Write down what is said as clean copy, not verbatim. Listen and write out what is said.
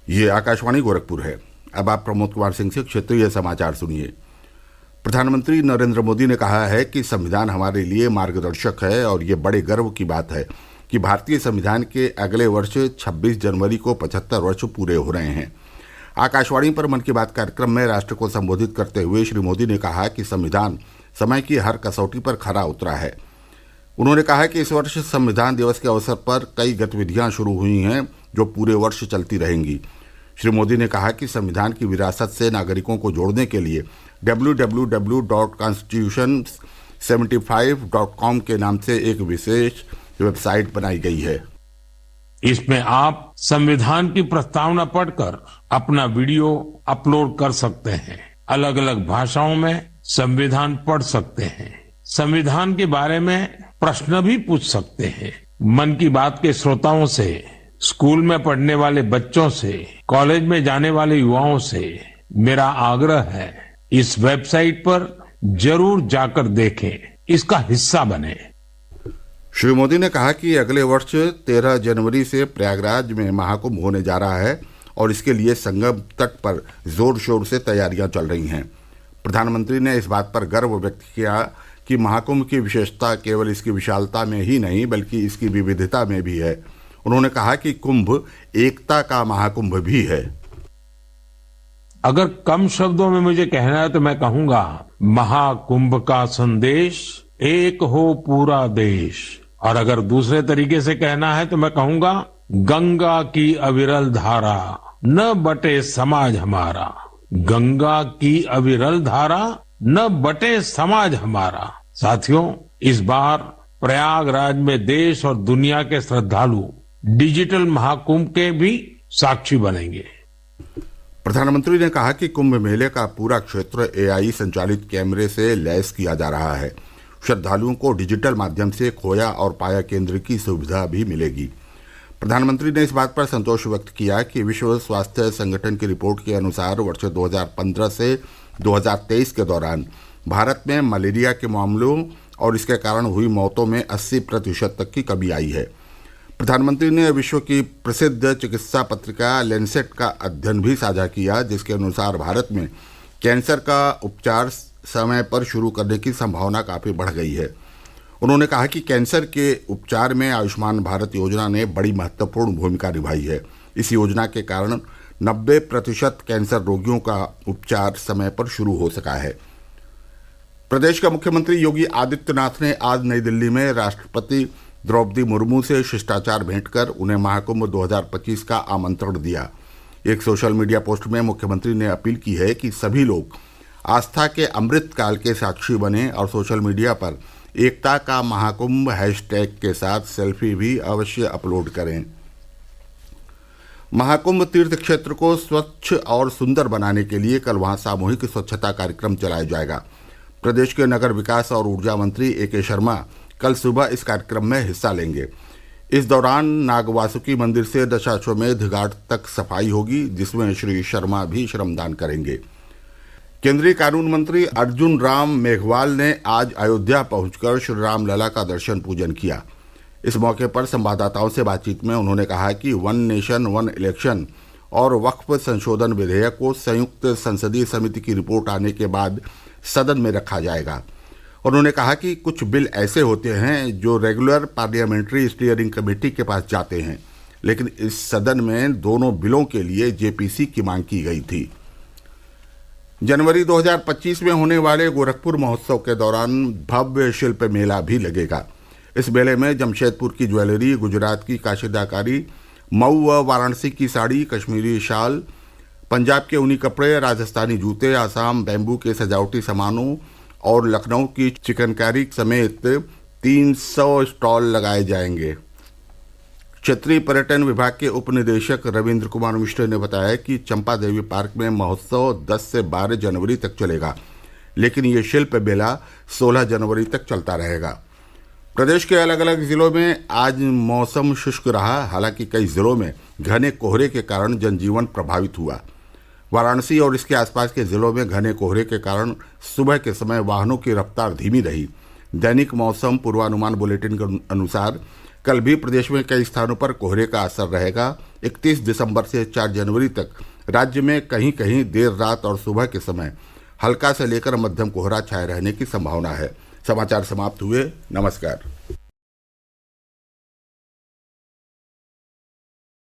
ये आकाशवाणी गोरखपुर है। अब आप प्रमोद कुमार सिंह से क्षेत्रीय समाचार सुनिए। प्रधानमंत्री नरेंद्र मोदी ने कहा है कि संविधान हमारे लिए मार्गदर्शक है और ये बड़े गर्व की बात है कि भारतीय संविधान के अगले वर्ष 26 जनवरी को 75 वर्ष पूरे हो रहे हैं। आकाशवाणी पर मन की बात कार्यक्रम में राष्ट्र को संबोधित करते हुए श्री मोदी ने कहा कि संविधान समय की हर कसौटी पर खरा उतरा है। उन्होंने कहा कि इस वर्ष संविधान दिवस के अवसर पर कई गतिविधियां शुरू हुई हैं जो पूरे वर्ष चलती रहेंगी। श्री मोदी ने कहा कि संविधान की विरासत से नागरिकों को जोड़ने के लिए www.constitution75.com के नाम से एक विशेष वेबसाइट बनाई गई है। इसमें आप संविधान की प्रस्तावना पढ़कर अपना वीडियो अपलोड कर सकते हैं। अलग अलग भाषाओं में संविधान पढ़ सकते हैं। संविधान के बारे में प्रश्न भी पूछ सकते हैं। मन की बात के श्रोताओं से, स्कूल में पढ़ने वाले बच्चों से, कॉलेज में जाने वाले युवाओं से मेरा आग्रह है, इस वेबसाइट पर जरूर जाकर देखें, इसका हिस्सा बने। श्री मोदी ने कहा कि अगले वर्ष 13 जनवरी से प्रयागराज में महाकुंभ होने जा रहा है और इसके लिए संगम तट पर जोर शोर से तैयारियां चल रही हैं। प्रधानमंत्री ने इस बात पर गर्व व्यक्त किया कि महाकुंभ की विशेषता केवल इसकी विशालता में ही नहीं बल्कि इसकी विविधता में भी है। उन्होंने कहा कि कुंभ एकता का महाकुंभ भी है। अगर कम शब्दों में मुझे कहना है तो मैं कहूंगा, महाकुंभ का संदेश एक हो पूरा देश। और अगर दूसरे तरीके से कहना है तो मैं कहूंगा, गंगा की अविरल धारा न बटे समाज हमारा। गंगा की अविरल धारा न बटे समाज हमारा। साथियों, इस बार प्रयागराज में देश और दुनिया के श्रद्धालु डिजिटल महाकुंभ के भी साक्षी बनेंगे। प्रधानमंत्री ने कहा कि कुंभ मेले का पूरा क्षेत्र एआई संचालित कैमरे से लैस किया जा रहा है। श्रद्धालुओं को डिजिटल माध्यम से खोया और पाया केंद्र की सुविधा भी मिलेगी। प्रधानमंत्री ने इस बात पर संतोष व्यक्त किया कि विश्व स्वास्थ्य संगठन की रिपोर्ट के अनुसार वर्ष 2015 से 2023 के दौरान भारत में मलेरिया के मामलों और इसके कारण हुई मौतों में 80% तक की कमी आई है। प्रधानमंत्री ने विश्व की प्रसिद्ध चिकित्सा पत्रिका लेंसेट का अध्ययन भी साझा किया, जिसके अनुसार भारत में कैंसर का उपचार समय पर शुरू करने की संभावना काफ़ी बढ़ गई है। उन्होंने कहा कि कैंसर के उपचार में आयुष्मान भारत योजना ने बड़ी महत्वपूर्ण भूमिका निभाई है। इस योजना के कारण 90% कैंसर रोगियों का उपचार समय पर शुरू हो सका है। प्रदेश के मुख्यमंत्री योगी आदित्यनाथ ने आज नई दिल्ली में राष्ट्रपति द्रौपदी मुर्मू से शिष्टाचार भेंट कर उन्हें महाकुंभ 2025 का आमंत्रण दिया। एक सोशल मीडिया पोस्ट में मुख्यमंत्री ने अपील की है कि सभी लोग आस्था के अमृत काल के साक्षी बने और सोशल मीडिया पर एकता का महाकुंभ हैशटैग के साथ सेल्फी भी अवश्य अपलोड करें। महाकुंभ तीर्थ क्षेत्र को स्वच्छ और सुंदर बनाने के लिए कल वहां सामूहिक स्वच्छता कार्यक्रम चलाया जाएगा। प्रदेश के नगर विकास और ऊर्जा मंत्री ए.के. शर्मा कल सुबह इस कार्यक्रम में हिस्सा लेंगे। इस दौरान नागवासुकी मंदिर से दशाश्वमेध घाट तक सफाई होगी, जिसमें श्री शर्मा भी श्रमदान करेंगे। केंद्रीय कानून मंत्री अर्जुन राम मेघवाल ने आज अयोध्या पहुंचकर श्री राम लला का दर्शन पूजन किया। इस मौके पर संवाददाताओं से बातचीत में उन्होंने कहा कि वन नेशन वन इलेक्शन और वक्फ संशोधन विधेयक को संयुक्त संसदीय समिति की रिपोर्ट आने के बाद सदन में रखा जाएगा। उन्होंने कहा कि कुछ बिल ऐसे होते हैं जो रेगुलर पार्लियामेंट्री स्टीयरिंग कमेटी के पास जाते हैं, लेकिन इस सदन में दोनों बिलों के लिए जेपीसी की मांग की गई थी। जनवरी 2025 में होने वाले गोरखपुर महोत्सव के दौरान भव्य शिल्प मेला भी लगेगा। इस मेले में जमशेदपुर की ज्वेलरी, गुजरात की काशीदाकारी, मऊ व वाराणसी की साड़ी, कश्मीरी शाल, पंजाब के ऊनी कपड़े, राजस्थानी जूते, आसाम बैम्बू के सजावटी सामानों और लखनऊ की चिकनकारी समेत 300 स्टॉल लगाए जाएंगे। क्षेत्रीय पर्यटन विभाग के उप निदेशक रविंद्र कुमार मिश्र ने बताया कि चंपा देवी पार्क में महोत्सव 10 से 12 जनवरी तक चलेगा, लेकिन ये शिल्प मेला 16 जनवरी तक चलता रहेगा। प्रदेश के अलग अलग जिलों में आज मौसम शुष्क रहा। हालांकि कई जिलों में घने कोहरे के कारण जनजीवन प्रभावित हुआ। वाराणसी और इसके आसपास के जिलों में घने कोहरे के कारण सुबह के समय वाहनों की रफ्तार धीमी रही। दैनिक मौसम पूर्वानुमान बुलेटिन के अनुसार कल भी प्रदेश में कई स्थानों पर कोहरे का असर रहेगा। 31 दिसंबर से 4 जनवरी तक राज्य में कहीं कहीं देर रात और सुबह के समय हल्का से लेकर मध्यम कोहरा छाए रहने की संभावना है। समाचार समाप्त हुए। नमस्कार।